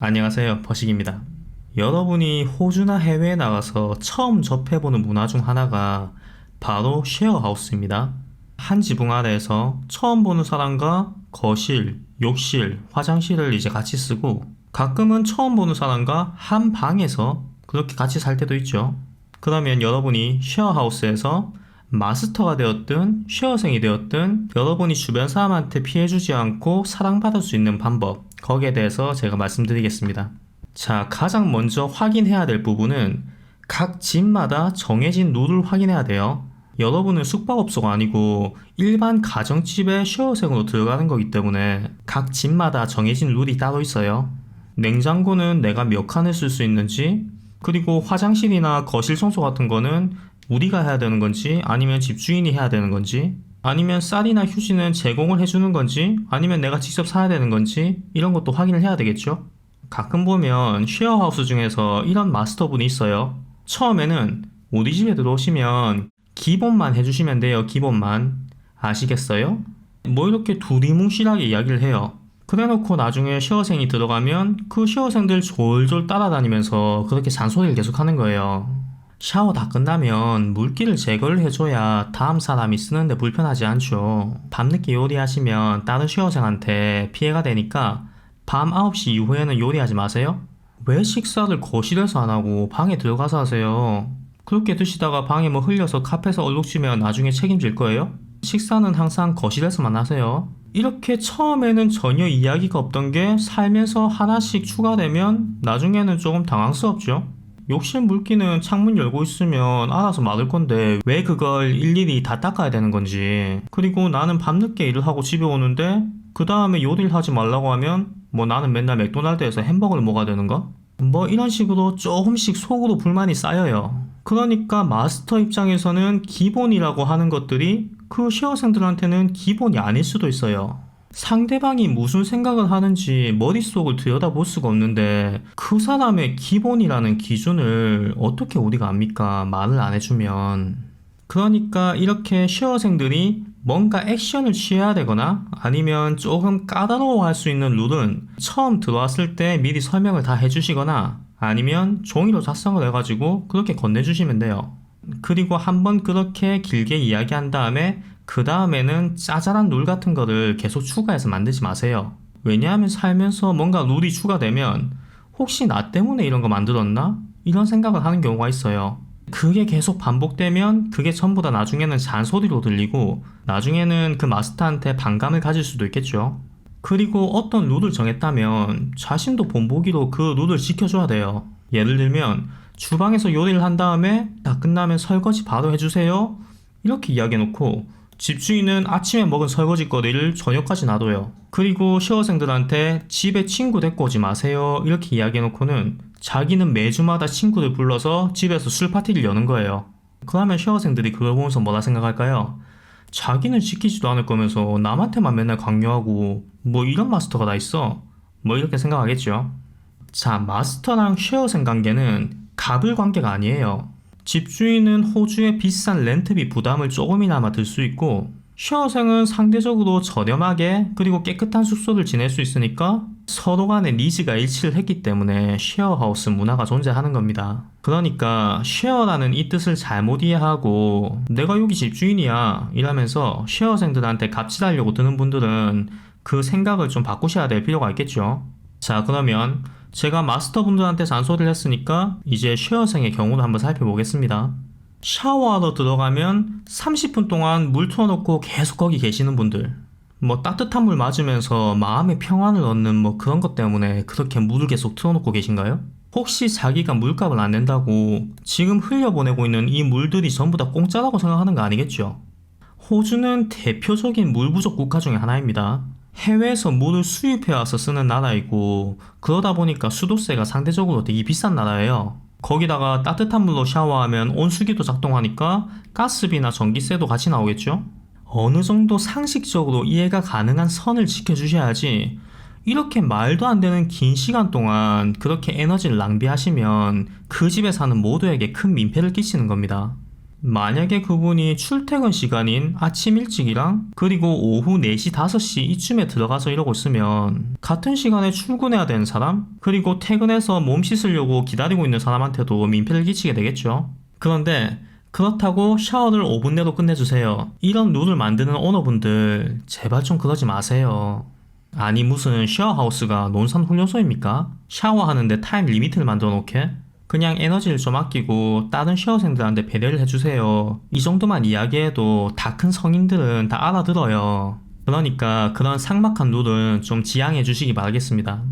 안녕하세요, 버식입니다. 여러분이 호주나 해외에 나가서 처음 접해보는 문화 중 하나가 바로 쉐어하우스입니다. 한 지붕 아래에서 처음 보는 사람과 거실, 욕실, 화장실을 이제 같이 쓰고, 가끔은 처음 보는 사람과 한 방에서 그렇게 같이 살 때도 있죠. 그러면 여러분이 쉐어하우스에서 마스터가 되었든 쉐어생이 되었든 여러분이 주변 사람한테 피해주지 않고 사랑받을 수 있는 방법, 거기에 대해서 제가 말씀드리겠습니다. 자, 가장 먼저 확인해야 될 부분은 각 집마다 정해진 룰을 확인해야 돼요. 여러분은 숙박업소가 아니고 일반 가정집에 쉐어생으로 들어가는 거기 때문에 각 집마다 정해진 룰이 따로 있어요. 냉장고는 내가 몇 칸을 쓸 수 있는지, 그리고 화장실이나 거실 청소 같은 거는 우리가 해야 되는 건지 아니면 집주인이 해야 되는 건지, 아니면 쌀이나 휴지는 제공을 해주는 건지 아니면 내가 직접 사야 되는 건지, 이런 것도 확인을 해야 되겠죠. 가끔 보면 쉐어하우스 중에서 이런 마스터분이 있어요. 처음에는 우리 집에 들어오시면 기본만 해주시면 돼요. 기본만. 아시겠어요? 뭐 이렇게 두리뭉실하게 이야기를 해요. 그래놓고 나중에 쉐어생이 들어가면 그 쉐어생들 졸졸 따라다니면서 그렇게 잔소리를 계속하는 거예요. 샤워 다 끝나면 물기를 제거를 해줘야 다음 사람이 쓰는데 불편하지 않죠. 밤늦게 요리하시면 다른 쉐어생한테 피해가 되니까 밤 9시 이후에는 요리하지 마세요. 왜 식사를 거실에서 안 하고 방에 들어가서 하세요? 그렇게 드시다가 방에 뭐 흘려서 카펫에 얼룩지면 나중에 책임질 거예요? 식사는 항상 거실에서만 하세요. 이렇게 처음에는 전혀 이야기가 없던 게 살면서 하나씩 추가되면 나중에는 조금 당황스럽죠. 욕실 물기는 창문 열고 있으면 알아서 막을 건데 왜 그걸 일일이 다 닦아야 되는 건지. 그리고 나는 밤늦게 일을 하고 집에 오는데 그 다음에 요리를 하지 말라고 하면 뭐 나는 맨날 맥도날드에서 햄버거를 먹어야 되는가? 뭐 이런 식으로 조금씩 속으로 불만이 쌓여요. 그러니까 마스터 입장에서는 기본이라고 하는 것들이 그 쉐어생들한테는 기본이 아닐 수도 있어요. 상대방이 무슨 생각을 하는지 머릿속을 들여다볼 수가 없는데 그 사람의 기본이라는 기준을 어떻게 우리가 압니까? 말을 안 해주면. 그러니까 이렇게 쉐어생들이 뭔가 액션을 취해야 되거나 아니면 조금 까다로워할 수 있는 룰은 처음 들어왔을 때 미리 설명을 다 해주시거나 아니면 종이로 작성을 해가지고 그렇게 건네주시면 돼요. 그리고 한번 그렇게 길게 이야기한 다음에 그 다음에는 짜잘한 룰 같은 거를 계속 추가해서 만들지 마세요. 왜냐하면 살면서 뭔가 룰이 추가되면 혹시 나 때문에 이런 거 만들었나? 이런 생각을 하는 경우가 있어요. 그게 계속 반복되면 그게 전부 다 나중에는 잔소리로 들리고 나중에는 그 마스터한테 반감을 가질 수도 있겠죠. 그리고 어떤 룰을 정했다면 자신도 본보기로 그 룰을 지켜줘야 돼요. 예를 들면 주방에서 요리를 한 다음에 다 끝나면 설거지 바로 해주세요. 이렇게 이야기해놓고 집주인은 아침에 먹은 설거지거리를 저녁까지 놔둬요. 그리고 쉐어생들한테 집에 친구 데리고 오지 마세요. 이렇게 이야기해놓고는 자기는 매주마다 친구를 불러서 집에서 술 파티를 여는 거예요. 그러면 쉐어생들이 그걸 보면서 뭐라 생각할까요? 자기는 지키지도 않을 거면서 남한테만 맨날 강요하고 뭐 이런 마스터가 다 있어? 뭐 이렇게 생각하겠죠. 자, 마스터랑 쉐어생 관계는 갑을 관계가 아니에요. 집주인은 호주의 비싼 렌트비 부담을 조금이나마 들 수 있고 쉐어생은 상대적으로 저렴하게 그리고 깨끗한 숙소를 지낼 수 있으니까 서로 간의 니즈가 일치를 했기 때문에 쉐어하우스 문화가 존재하는 겁니다. 그러니까 쉐어라는 이 뜻을 잘못 이해하고 내가 여기 집주인이야 이러면서 쉐어생들한테 갑질하려고 드는 분들은 그 생각을 좀 바꾸셔야 될 필요가 있겠죠. 자, 그러면 제가 마스터분들한테 잔소리를 했으니까 이제 쉐어생의 경우를 한번 살펴보겠습니다. 샤워하러 들어가면 30분 동안 물 틀어놓고 계속 거기 계시는 분들, 뭐 따뜻한 물 맞으면서 마음의 평안을 얻는 뭐 그런 것 때문에 그렇게 물을 계속 틀어놓고 계신가요? 혹시 자기가 물값을 안 낸다고 지금 흘려보내고 있는 이 물들이 전부 다 공짜라고 생각하는 거 아니겠죠? 호주는 대표적인 물 부족 국가 중에 하나입니다. 해외에서 물을 수입해와서 쓰는 나라이고 그러다 보니까 수도세가 상대적으로 되게 비싼 나라예요. 거기다가 따뜻한 물로 샤워하면 온수기도 작동하니까 가스비나 전기세도 같이 나오겠죠? 어느 정도 상식적으로 이해가 가능한 선을 지켜주셔야지 이렇게 말도 안 되는 긴 시간 동안 그렇게 에너지를 낭비하시면 그 집에 사는 모두에게 큰 민폐를 끼치는 겁니다. 만약에 그분이 출퇴근 시간인 아침 일찍이랑 그리고 오후 4시, 5시 이쯤에 들어가서 이러고 있으면 같은 시간에 출근해야 되는 사람 그리고 퇴근해서 몸 씻으려고 기다리고 있는 사람한테도 민폐를 끼치게 되겠죠. 그런데 그렇다고 샤워를 5분 내로 끝내주세요. 이런 룰을 만드는 오너분들 제발 좀 그러지 마세요. 아니 무슨 쉐어하우스가 논산훈련소입니까? 샤워하는데 타임 리미트를 만들어 놓게? 그냥 에너지를 좀 아끼고 다른 쉐어생들한테 배려를 해주세요. 이 정도만 이야기해도 다 큰 성인들은 다 알아들어요. 그러니까 그런 삭막한 룰은 좀 지양해 주시기 바라겠습니다.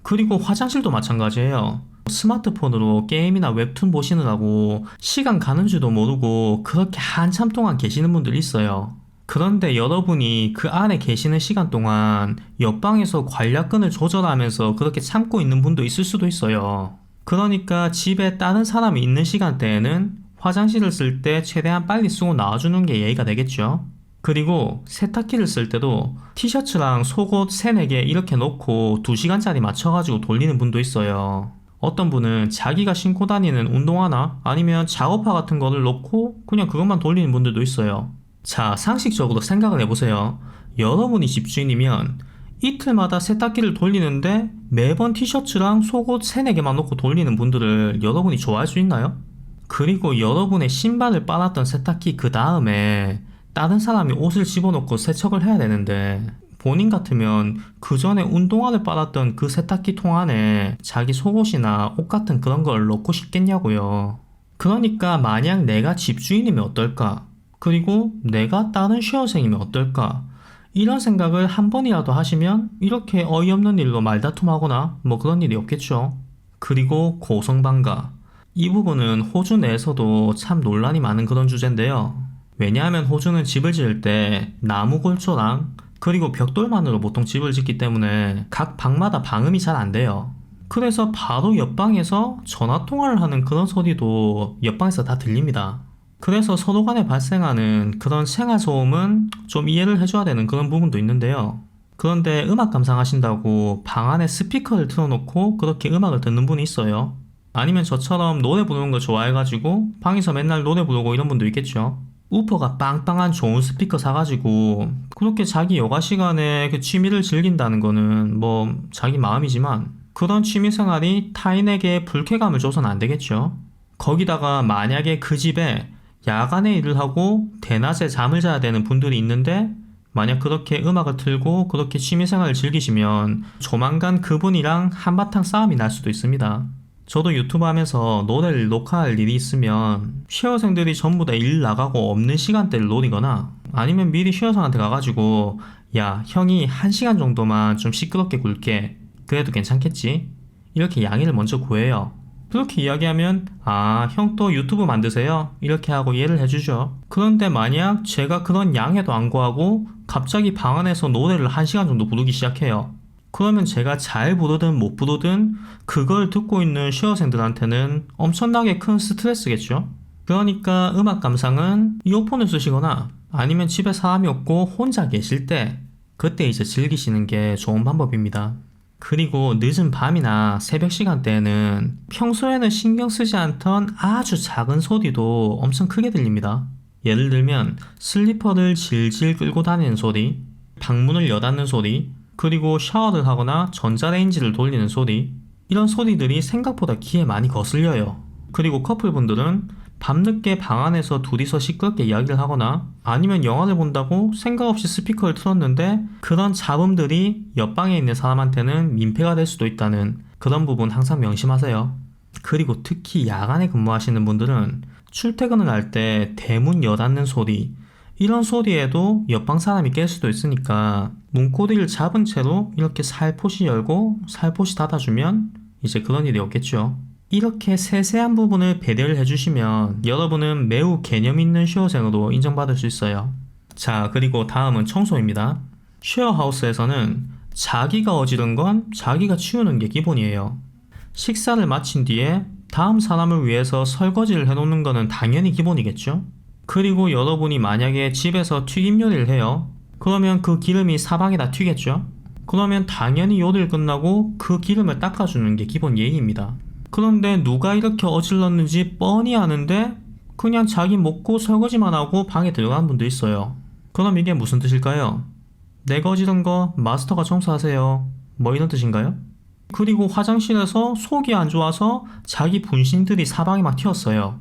그리고 화장실도 마찬가지예요. 스마트폰으로 게임이나 웹툰 보시느라고 시간 가는 줄도 모르고 그렇게 한참 동안 계시는 분들 있어요. 그런데 여러분이 그 안에 계시는 시간 동안 옆방에서 관략근을 조절하면서 그렇게 참고 있는 분도 있을 수도 있어요. 그러니까 집에 다른 사람이 있는 시간대에는 화장실을 쓸 때 최대한 빨리 쓰고 나와주는 게 예의가 되겠죠. 그리고 세탁기를 쓸 때도 티셔츠랑 속옷 3, 4개 이렇게 놓고 2시간짜리 맞춰가지고 돌리는 분도 있어요. 어떤 분은 자기가 신고 다니는 운동화나 아니면 작업화 같은 거를 놓고 그냥 그것만 돌리는 분들도 있어요. 자, 상식적으로 생각을 해보세요. 여러분이 집주인이면 이틀마다 세탁기를 돌리는데 매번 티셔츠랑 속옷 3, 4개만 놓고 돌리는 분들을 여러분이 좋아할 수 있나요? 그리고 여러분의 신발을 빨았던 세탁기 그 다음에 다른 사람이 옷을 집어넣고 세척을 해야 되는데 본인 같으면 그 전에 운동화를 빨았던 그 세탁기 통 안에 자기 속옷이나 옷 같은 그런 걸 넣고 싶겠냐고요. 그러니까 만약 내가 집주인이면 어떨까? 그리고 내가 다른 쉐어생이면 어떨까? 이런 생각을 한 번이라도 하시면 이렇게 어이없는 일로 말다툼하거나 뭐 그런 일이 없겠죠. 그리고 고성방가. 이 부분은 호주 내에서도 참 논란이 많은 그런 주제인데요. 왜냐하면 호주는 집을 지을 때 나무 골조랑 그리고 벽돌만으로 보통 집을 짓기 때문에 각 방마다 방음이 잘 안 돼요. 그래서 바로 옆방에서 전화통화를 하는 그런 소리도 옆방에서 다 들립니다. 그래서 서로 간에 발생하는 그런 생활소음은 좀 이해를 해줘야 되는 그런 부분도 있는데요. 그런데 음악 감상하신다고 방 안에 스피커를 틀어놓고 그렇게 음악을 듣는 분이 있어요. 아니면 저처럼 노래 부르는 거 좋아해가지고 방에서 맨날 노래 부르고 이런 분도 있겠죠. 우퍼가 빵빵한 좋은 스피커 사가지고 그렇게 자기 여가 시간에 그 취미를 즐긴다는 거는 뭐 자기 마음이지만 그런 취미생활이 타인에게 불쾌감을 줘서는 안 되겠죠. 거기다가 만약에 그 집에 야간에 일을 하고 대낮에 잠을 자야 되는 분들이 있는데 만약 그렇게 음악을 틀고 그렇게 취미생활을 즐기시면 조만간 그분이랑 한바탕 싸움이 날 수도 있습니다. 저도 유튜브 하면서 노래를 녹화할 일이 있으면 쉐어생들이 전부 다 일 나가고 없는 시간대를 노리거나 아니면 미리 쉐어생한테 가가지고 야 형이 1시간 정도만 좀 시끄럽게 굴게 그래도 괜찮겠지? 이렇게 양해를 먼저 구해요. 그렇게 이야기하면 아 형 또 유튜브 만드세요? 이렇게 하고 이해를 해주죠. 그런데 만약 제가 그런 양해도 안 구하고 갑자기 방 안에서 노래를 1시간 정도 부르기 시작해요. 그러면 제가 잘 부르든 못 부르든 그걸 듣고 있는 쉐어생들한테는 엄청나게 큰 스트레스겠죠. 그러니까 음악 감상은 이어폰을 쓰시거나 아니면 집에 사람이 없고 혼자 계실 때 그때 이제 즐기시는 게 좋은 방법입니다. 그리고 늦은 밤이나 새벽 시간대에는 평소에는 신경 쓰지 않던 아주 작은 소리도 엄청 크게 들립니다. 예를 들면 슬리퍼를 질질 끌고 다니는 소리, 방문을 여닫는 소리, 그리고 샤워를 하거나 전자레인지를 돌리는 소리, 이런 소리들이 생각보다 귀에 많이 거슬려요. 그리고 커플분들은 밤늦게 방 안에서 둘이서 시끄럽게 이야기를 하거나 아니면 영화를 본다고 생각 없이 스피커를 틀었는데 그런 잡음들이 옆방에 있는 사람한테는 민폐가 될 수도 있다는 그런 부분 항상 명심하세요. 그리고 특히 야간에 근무하시는 분들은 출퇴근을 할 때 대문 여닫는 소리, 이런 소리에도 옆방 사람이 깰 수도 있으니까 문고리를 잡은 채로 이렇게 살포시 열고 살포시 닫아주면 이제 그런 일이 없겠죠. 이렇게 세세한 부분을 배려를 해주시면 여러분은 매우 개념 있는 쉐어생으로 인정받을 수 있어요. 자, 그리고 다음은 청소입니다. 쉐어하우스에서는 자기가 어지른 건 자기가 치우는 게 기본이에요. 식사를 마친 뒤에 다음 사람을 위해서 설거지를 해놓는 거는 당연히 기본이겠죠. 그리고 여러분이 만약에 집에서 튀김 요리를 해요. 그러면 그 기름이 사방에다 튀겠죠. 그러면 당연히 요리를 끝나고 그 기름을 닦아주는 게 기본 예의입니다. 그런데 누가 이렇게 어질렀는지 뻔히 아는데 그냥 자기 먹고 설거지만 하고 방에 들어가는 분도 있어요. 그럼 이게 무슨 뜻일까요? 내가 어지른 거 마스터가 청소하세요. 뭐 이런 뜻인가요? 그리고 화장실에서 속이 안 좋아서 자기 분신들이 사방에 막 튀었어요.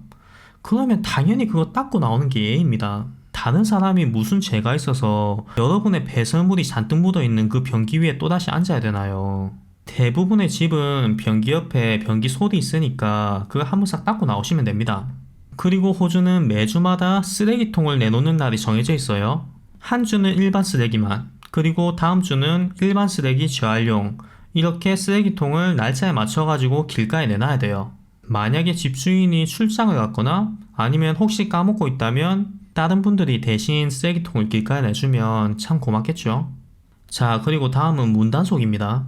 그러면 당연히 그거 닦고 나오는 게 예의입니다. 다른 사람이 무슨 죄가 있어서 여러분의 배설물이 잔뜩 묻어있는 그 변기 위에 또다시 앉아야 되나요? 대부분의 집은 변기 옆에 변기 솔이 있으니까 그거 한번 싹 닦고 나오시면 됩니다. 그리고 호주는 매주마다 쓰레기통을 내놓는 날이 정해져 있어요. 한 주는 일반 쓰레기만, 그리고 다음 주는 일반 쓰레기 재활용, 이렇게 쓰레기통을 날짜에 맞춰가지고 길가에 내놔야 돼요. 만약에 집주인이 출장을 갔거나 아니면 혹시 까먹고 있다면 다른 분들이 대신 쓰레기통을 길가에 내주면 참 고맙겠죠. 자, 그리고 다음은 문단속입니다.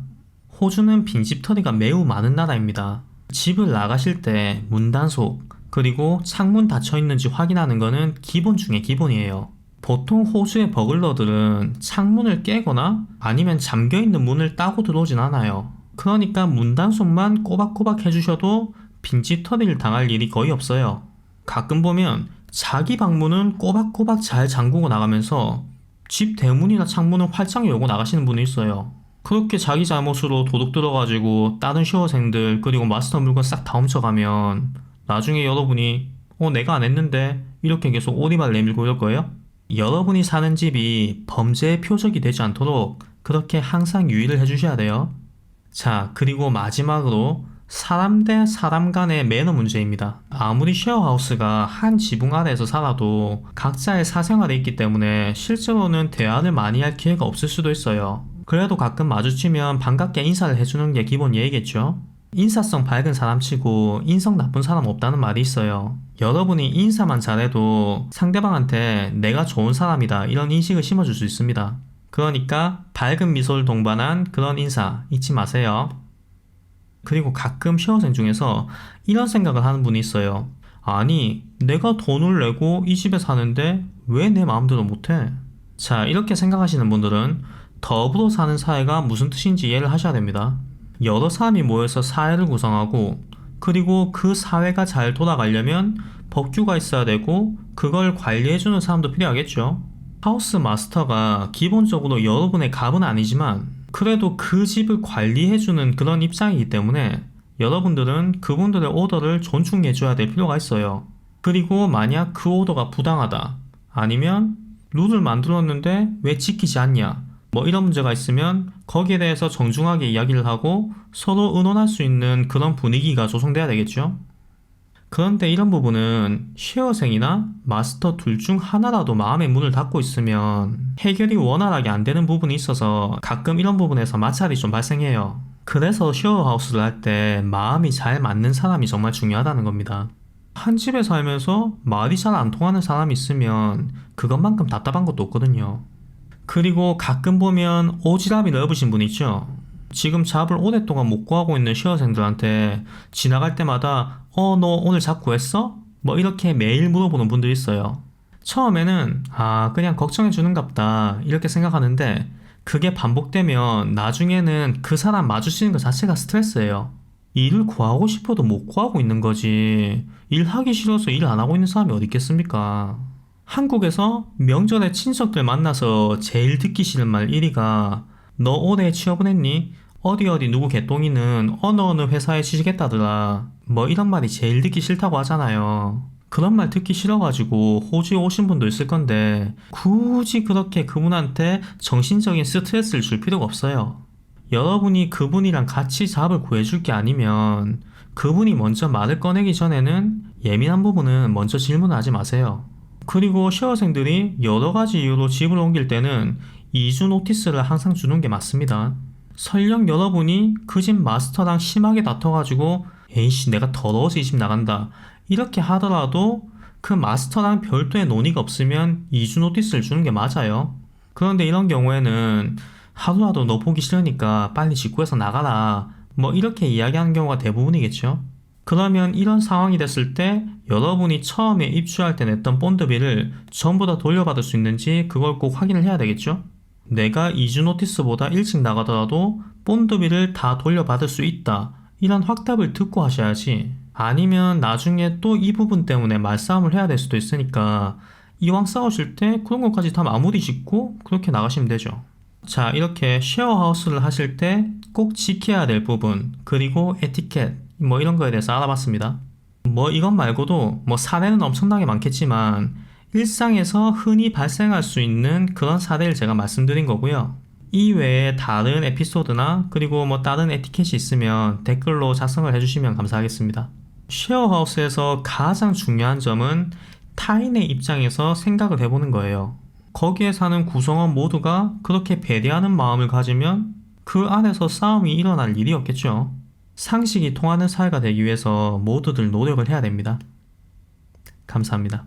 호주는 빈집털이가 매우 많은 나라입니다. 집을 나가실 때 문단속, 그리고 창문 닫혀 있는지 확인하는 것은 기본 중에 기본이에요. 보통 호주의 버글러들은 창문을 깨거나 아니면 잠겨있는 문을 따고 들어오진 않아요. 그러니까 문단속만 꼬박꼬박 해주셔도 빈집털이를 당할 일이 거의 없어요. 가끔 보면 자기 방문은 꼬박꼬박 잘 잠그고 나가면서 집 대문이나 창문은 활짝 열고 나가시는 분이 있어요. 그렇게 자기 잘못으로 도둑 들어가지고 다른 슈어생들 그리고 마스터 물건 싹 다 훔쳐가면 나중에 여러분이 내가 안 했는데 이렇게 계속 오리발 내밀고 이럴 거예요? 여러분이 사는 집이 범죄의 표적이 되지 않도록 그렇게 항상 유의를 해주셔야 돼요. 자, 그리고 마지막으로 사람 대 사람 간의 매너 문제입니다. 아무리 쉐어하우스가 한 지붕 아래에서 살아도 각자의 사생활이 있기 때문에 실제로는 대화를 많이 할 기회가 없을 수도 있어요. 그래도 가끔 마주치면 반갑게 인사를 해주는 게 기본 예의겠죠? 인사성 밝은 사람치고 인성 나쁜 사람 없다는 말이 있어요. 여러분이 인사만 잘해도 상대방한테 내가 좋은 사람이다 이런 인식을 심어줄 수 있습니다. 그러니까 밝은 미소를 동반한 그런 인사 잊지 마세요. 그리고 가끔 쉐어생 중에서 이런 생각을 하는 분이 있어요. 아니, 내가 돈을 내고 이 집에 사는데 왜 내 마음대로 못해? 자, 이렇게 생각하시는 분들은 더불어 사는 사회가 무슨 뜻인지 이해를 하셔야 됩니다. 여러 사람이 모여서 사회를 구성하고 그리고 그 사회가 잘 돌아가려면 법규가 있어야 되고 그걸 관리해주는 사람도 필요하겠죠. 하우스 마스터가 기본적으로 여러분의 갑은 아니지만 그래도 그 집을 관리해주는 그런 입장이기 때문에 여러분들은 그분들의 오더를 존중해줘야 될 필요가 있어요. 그리고 만약 그 오더가 부당하다 아니면 룰을 만들었는데 왜 지키지 않냐 뭐 이런 문제가 있으면 거기에 대해서 정중하게 이야기를 하고 서로 의논할 수 있는 그런 분위기가 조성돼야 되겠죠. 그런데 이런 부분은 쉐어생이나 마스터 둘 중 하나라도 마음의 문을 닫고 있으면 해결이 원활하게 안 되는 부분이 있어서 가끔 이런 부분에서 마찰이 좀 발생해요. 그래서 쉐어하우스를 할 때 마음이 잘 맞는 사람이 정말 중요하다는 겁니다. 한 집에 살면서 말이 잘 안 통하는 사람이 있으면 그것만큼 답답한 것도 없거든요. 그리고 가끔 보면 오지랖이 넓으신 분 있죠? 지금 잡을 오랫동안 못 구하고 있는 쉐어생들한테 지나갈 때마다 너 오늘 잡 구했어? 뭐 이렇게 매일 물어보는 분들이 있어요. 처음에는 그냥 걱정해주는갑다 이렇게 생각하는데 그게 반복되면 나중에는 그 사람 마주치는 것 자체가 스트레스예요. 일을 구하고 싶어도 못 구하고 있는 거지 일하기 싫어서 일 안 하고 있는 사람이 어디 있겠습니까? 한국에서 명절에 친척들 만나서 제일 듣기 싫은 말 1위가 너 올해 취업은 했니? 어디 누구 개똥이는 어느 회사에 취직했다더라. 뭐 이런 말이 제일 듣기 싫다고 하잖아요. 그런 말 듣기 싫어가지고 호주에 오신 분도 있을 건데 굳이 그렇게 그분한테 정신적인 스트레스를 줄 필요가 없어요. 여러분이 그분이랑 같이 잡을 구해줄 게 아니면 그분이 먼저 말을 꺼내기 전에는 예민한 부분은 먼저 질문을 하지 마세요. 그리고 쉐어생들이 여러가지 이유로 집을 옮길 때는 2주 노티스를 항상 주는 게 맞습니다. 설령 여러분이 그 집 마스터랑 심하게 다퉈가지고 에이씨 내가 더러워서 이 집 나간다 이렇게 하더라도 그 마스터랑 별도의 논의가 없으면 2주 노티스를 주는 게 맞아요. 그런데 이런 경우에는 하루라도 너 보기 싫으니까 빨리 집 구해서 나가라 뭐 이렇게 이야기하는 경우가 대부분이겠죠. 그러면 이런 상황이 됐을 때 여러분이 처음에 입주할 때 냈던 본드비를 전부 다 돌려받을 수 있는지 그걸 꼭 확인을 해야 되겠죠. 내가 2주 노티스보다 일찍 나가더라도 본드비를 다 돌려받을 수 있다 이런 확답을 듣고 하셔야지 아니면 나중에 또 이 부분 때문에 말싸움을 해야 될 수도 있으니까 이왕 싸우실 때 그런 것까지 다 마무리 짓고 그렇게 나가시면 되죠. 자, 이렇게 쉐어하우스를 하실 때 꼭 지켜야 될 부분, 그리고 에티켓, 뭐 이런 거에 대해서 알아봤습니다. 뭐 이것 말고도 뭐 사례는 엄청나게 많겠지만 일상에서 흔히 발생할 수 있는 그런 사례를 제가 말씀드린 거고요. 이 외에 다른 에피소드나 그리고 뭐 다른 에티켓이 있으면 댓글로 작성을 해주시면 감사하겠습니다. 쉐어하우스에서 가장 중요한 점은 타인의 입장에서 생각을 해보는 거예요. 거기에 사는 구성원 모두가 그렇게 배려하는 마음을 가지면 그 안에서 싸움이 일어날 일이 없겠죠. 상식이 통하는 사회가 되기 위해서 모두들 노력을 해야 됩니다. 감사합니다.